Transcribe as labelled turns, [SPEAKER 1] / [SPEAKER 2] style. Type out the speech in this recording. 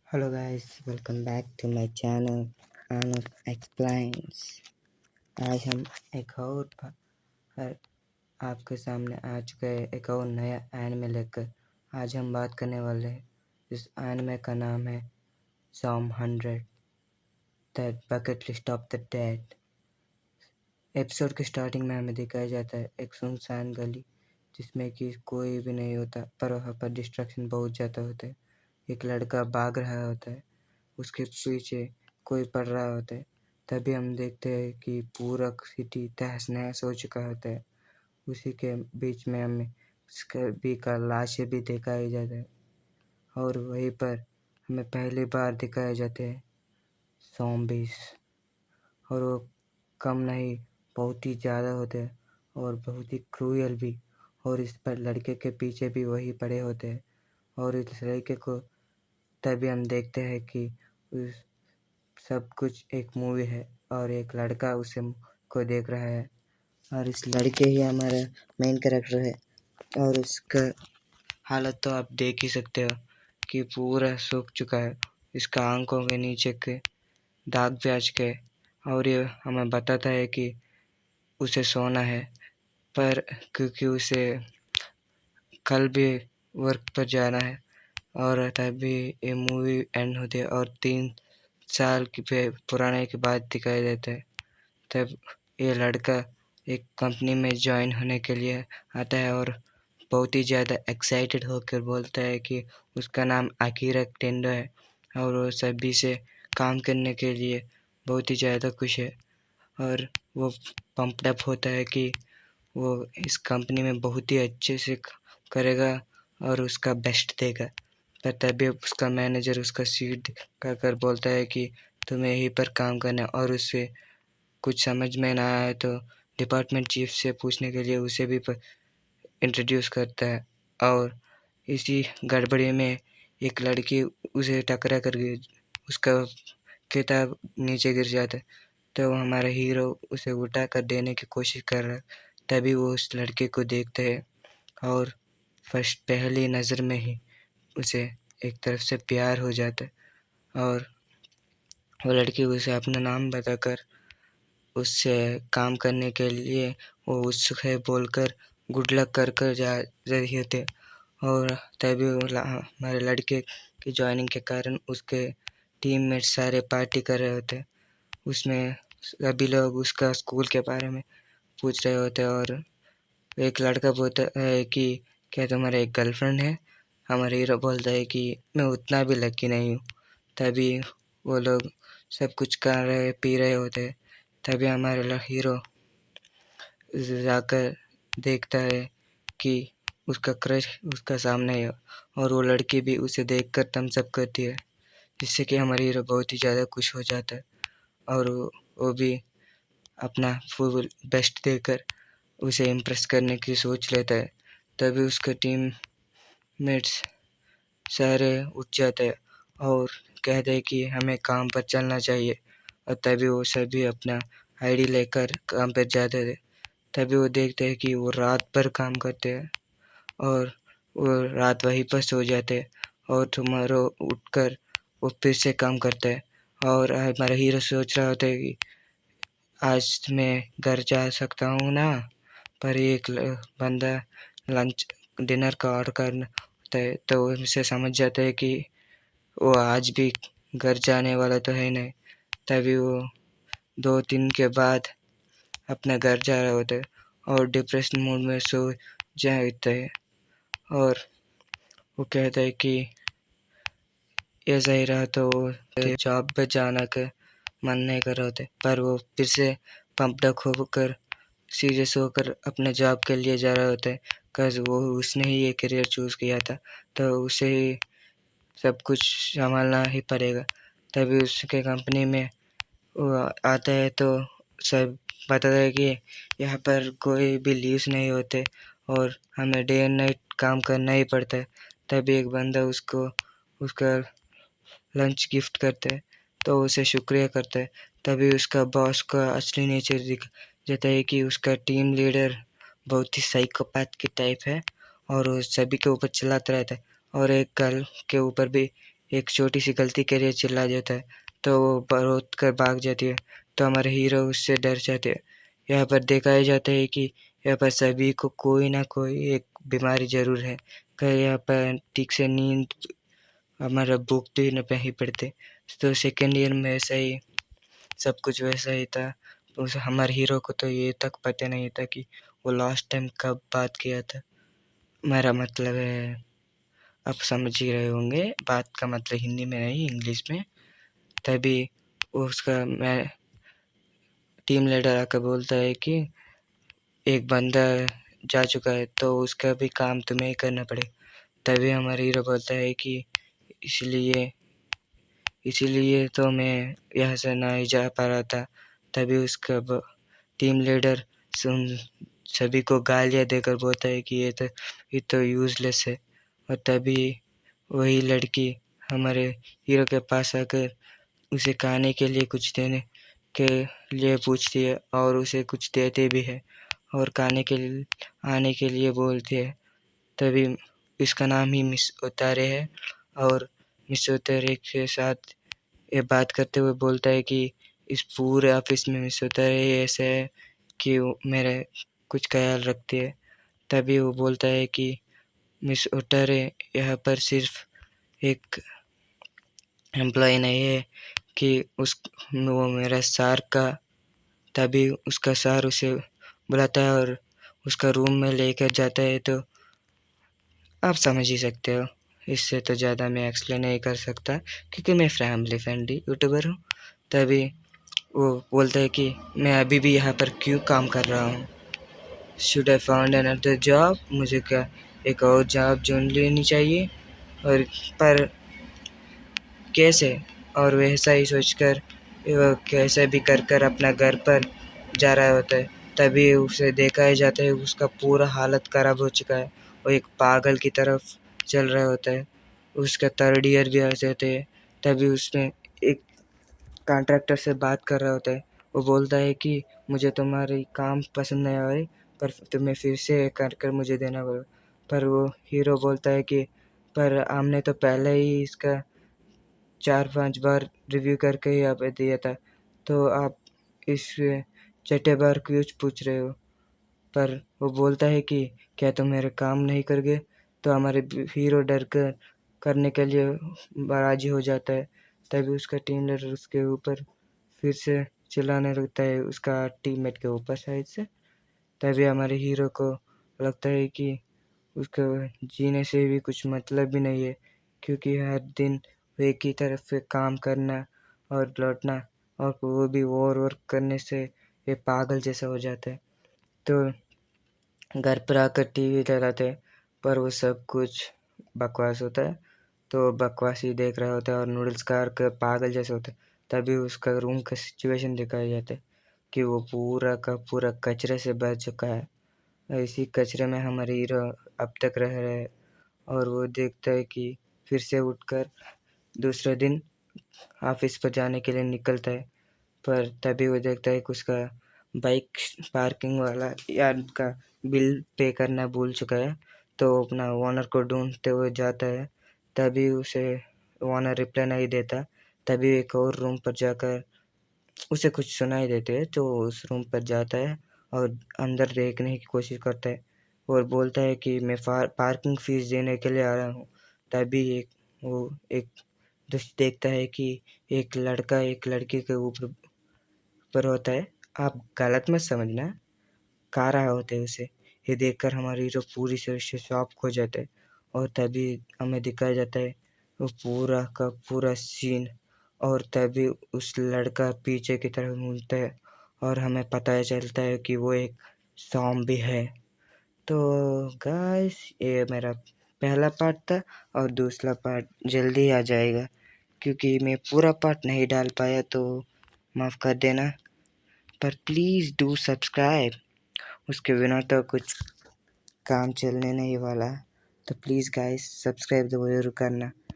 [SPEAKER 1] Hello guys, welcome back to my channel Anup Explains। आज हम एक और बार आपके सामने आ चुके हैं एक और नया एनिमे लेकर। आज हम बात करने वाले हैं इस एनिमे का नाम है Psalm 100 the bucket list of the dead. Episode के स्टार्टिंग में हमें दिखाया जाता है एक सुनसान गली जिसमें कि कोई भी नहीं होता, पर वहाँ पर डिस्ट्रैक्शन बहुत ज़्यादा होता है। एक लड़का भाग रहा होता है, उसके पीछे कोई पड़ रहा होता है। तभी हम देखते हैं कि पूरा सिटी तहस नहस हो चुका होता है। उसी के बीच में हमें सभी का लाशें भी दिखाई जाता है और वहीं पर हमें पहली बार दिखाए जाते हैं ज़ॉम्बीज़, और वो कम नहीं बहुत ही ज़्यादा होते हैं और बहुत ही क्रूएल भी। और इस पर लड़के के पीछे भी वही पड़े होते हैं और इस लड़के को तभी हम देखते हैं कि उस सब कुछ एक मूवी है और एक लड़का उसे को देख रहा है और इस लड़के ही हमारा मेन कैरेक्टर है। और उसका हालत तो आप देख ही सकते हो कि पूरा सूख चुका है, इसका आंखों के नीचे के दाग भी आ चुके हैं और ये हमें बताता है कि उसे सोना है, पर क्योंकि उसे कल भी वर्क पर जाना है। और तभी ये मूवी एंड होती है और 3 साल की पुराने के बाद दिखाया जाता है। तब ये लड़का एक कंपनी में ज्वाइन होने के लिए आता है और बहुत ही ज़्यादा एक्साइटेड होकर बोलता है कि उसका नाम अकीरा टेंडो है और वो सभी से काम करने के लिए बहुत ही ज़्यादा खुश है। और वो पम्प्ड अप होता है कि वो इस कंपनी में बहुत ही अच्छे से करेगा और उसका बेस्ट देगा। पर तभी उसका मैनेजर उसका सीट कर बोलता है कि तुम्हें यहीं पर काम करना है और उससे कुछ समझ में ना आए तो डिपार्टमेंट चीफ से पूछने के लिए उसे भी इंट्रोड्यूस करता है। और इसी गड़बड़ी में एक लड़की उसे टकरा कर उसका किताब नीचे गिर जाता है, तो हमारा हीरो उसे उठा कर देने की कोशिश कर रहा है। तभी वो उस लड़के को देखता है और फर्स्ट पहली नज़र में ही उसे एक तरफ से प्यार हो जाता है और वो लड़की उसे अपना नाम बताकर उससे काम करने के लिए वो उत्सुक है बोलकर गुड लक कर जा रही होती है। और तभी हमारे लड़के की जॉइनिंग के कारण उसके टीममेट्स सारे पार्टी कर रहे होते हैं। उसमें सभी लोग उसका स्कूल के बारे में पूछ रहे होते हैं और एक लड़का बोलता है कि क्या तुम्हारा एक गर्लफ्रेंड है? हमारा हीरो बोलता है कि मैं उतना भी लकी नहीं हूँ। तभी वो लोग सब कुछ कर रहे पी रहे होते हैं। तभी हमारा हीरो जाकर देखता है कि उसका क्रश उसका सामने है और वो लड़की भी उसे देखकर थम्स अप करती है, जिससे कि हमारा हीरो बहुत ही ज़्यादा खुश हो जाता है और वो भी अपना फुल बेस्ट देकर उसे इम्प्रेस करने की सोच लेता है। तभी उसका टीममेट्स सारे उठ जाते हैं और कहते हैं कि हमें काम पर चलना चाहिए। और तभी वो सभी अपना आईडी लेकर काम पर जाते थे। तभी वो देखते हैं कि वो रात भर काम करते हैं और वो रात वहीं पर सो जाते हैं और टुमारो उठकर वो फिर से काम करता है। और हमारा हीरो सोच रहा होता है कि आज मैं घर जा सकता हूँ ना, पर एक बंदा लंच डिनर का ऑर्डर करना होता है, तो वो उसे समझ जाता है कि वो आज भी घर जाने वाला तो है नहीं। तभी वो 2 दिन के बाद अपना घर जा रहा होता है और डिप्रेशन मूड में सो जाता है और वो कहता है कि ऐसा ही रहा तो जॉब पे जाना का मन नहीं कर रहा होता, पर वो फिर से पंपड होकर सीरियस होकर अपने जॉब के लिए जा रहा होता है। बिकॉज़ वो उसने ही ये करियर चूज़ किया था, तो उसे ही सब कुछ संभालना ही पड़ेगा। तभी उसके कंपनी में वो आता है तो सब बताता है कि यहाँ पर कोई भी लीव्स नहीं होते और हमें डे एंड नाइट काम करना ही पड़ता है। तभी एक बंदा उसको उसका लंच गिफ्ट करता है, तो उसे शुक्रिया करता है। तभी उसका बॉस का असली नेचर दिख जाता है कि उसका टीम लीडर बहुत ही साइकोपैथ की टाइप है और वो सभी के ऊपर चिल्लाता रहता है और एक गर्ल के ऊपर भी एक छोटी सी गलती के लिए चिल्ला जाता है तो वो रोक कर भाग जाती है, तो हमारे हीरो उससे डर जाते हैं। यहाँ पर दिखाया जाता है कि यहाँ पर सभी को कोई ना कोई एक बीमारी ज़रूर है। कहीं यहाँ पर ठीक से नींद हमारा बुक भी नहीं पढ़ते। तो सेकेंड ईयर में ऐसा ही सब कुछ वैसा ही था। उस हमारे हीरो को तो ये तक पता नहीं था कि वो लास्ट टाइम कब बात किया था। मेरा मतलब है, आप समझ ही रहे होंगे बात का मतलब, हिंदी में नहीं इंग्लिश में। तभी उसका मैं टीम लीडर आकर बोलता है कि एक बंदा जा चुका है तो उसका भी काम तुम्हें ही करना पड़ेगा। तभी हमारा हीरो बोलता है कि इसलिए इसीलिए तो मैं यहाँ से नहीं जा पा रहा था। तभी उसका टीम लीडर सुन सभी को गालियाँ देकर बोलता है कि ये तो यूज़लेस है। और तभी वही लड़की हमारे हीरो के पास आकर उसे खाने के लिए कुछ देने के लिए पूछती है और उसे कुछ देते भी है और खाने के लिए आने के लिए बोलती है। तभी इसका नाम ही मिस उतारे है और मिस उतारे के साथ ये बात करते हुए बोलता है कि इस पूरे ऑफिस में मिस उतारे ही ऐसे है कि वो मेरे कुछ ख्याल रखती है। तभी वो बोलता है कि मिस उतारे यहाँ पर सिर्फ एक एम्प्लॉय नहीं है कि वो मेरा सार का। तभी उसका सार उसे बुलाता है और उसका रूम में लेकर जाता है। तो आप समझ ही सकते हो, इससे तो ज़्यादा मैं एक्सप्लेन नहीं कर सकता क्योंकि मैं फैमिली फ्रेंडली यूट्यूबर हूँ। तभी वो बोलता है कि मैं अभी भी यहाँ पर क्यों काम कर रहा हूँ, should I found another job, मुझे क्या एक और जॉब ढूंढ लेनी चाहिए। और पर कैसे, और वैसा ही सोचकर वो कैसे भी कर अपना घर पर जा रहा होता है। तभी उसे देखा जाता है उसका पूरा हालत ख़राब हो चुका है, वो एक पागल की तरफ चल रहा होता है। उसका थर्ड ईयर भी आ जाते हैं। तभी उसमें एक कॉन्ट्रैक्टर से बात कर रहा होता है। वो बोलता है कि मुझे तुम्हारी काम पसंद नहीं आ रही, पर तुम्हें फिर से कर मुझे देना पड़ेगा। पर वो हीरो बोलता है कि पर हमने तो पहले ही इसका 4-5 बार रिव्यू करके ही आप दिया था, तो आप इस छठे बार क्यों पूछ रहे हो। पर वो बोलता है कि क्या तुम मेरे काम नहीं करोगे। तो हमारे हीरो डर कर करने के लिए राजी हो जाता है। तभी उसका टीम लीडर उसके ऊपर फिर से चिल्लाने लगता है, उसका टीममेट के ऊपर शायद से। तभी हमारे हीरो को लगता है कि उसका जीने से भी कुछ मतलब भी नहीं है, क्योंकि हर दिन एक ही तरफ से काम करना और लौटना, और वो भी ओवर वर्क करने से ये पागल जैसा हो जाता है। तो घर पर आकर टीवी लगाते हैं, पर वो सब कुछ बकवास होता है। तो बकवास ही देख रहा होता है और नूडल्स खा कर पागल जैसा होता है। तभी उसका रूम का सिचुएशन दिखाया जाता है कि वो पूरा का पूरा कचरे से भर चुका है। इसी कचरे में हमारे हीरो अब तक रह रहे हैं और वो देखता है कि फिर से उठकर दूसरे दिन ऑफिस पर जाने के लिए निकलता है। पर तभी वो देखता है कि उसका बाइक पार्किंग वाला यार का बिल पे करना भूल चुका है। तो अपना ओनर को ढूंढते हुए जाता है। तभी उसे ओनर रिप्लाई नहीं देता। तभी एक और रूम पर जाकर उसे कुछ सुनाई देते हैं, तो उस रूम पर जाता है और अंदर देखने की कोशिश करता है और बोलता है कि मैं पार्किंग फ़ीस देने के लिए आ रहा हूँ। तभी एक दृश्य देखता है कि एक लड़का एक लड़की के ऊपर पर होता है। आप गलत मत समझना, खा रहा होता है उसे। ये देखकर हमारा हीरो पूरी तरह से शॉक हो जाता है और तभी हमें दिखाया जाता है वो पूरा का पूरा सीन। और तभी उस लड़का पीछे की तरफ मुड़ता है और हमें पता चलता है कि वो एक ज़ॉम्बी है। तो गाइस, ये मेरा पहला पार्ट था और दूसरा पार्ट जल्दी आ जाएगा, क्योंकि मैं पूरा पार्ट नहीं डाल पाया तो माफ़ कर देना। पर प्लीज़ डू सब्सक्राइब, उसके बिना तो कुछ काम चलने नहीं वाला। तो प्लीज़ गाइस सब्सक्राइब ज़रूर करना।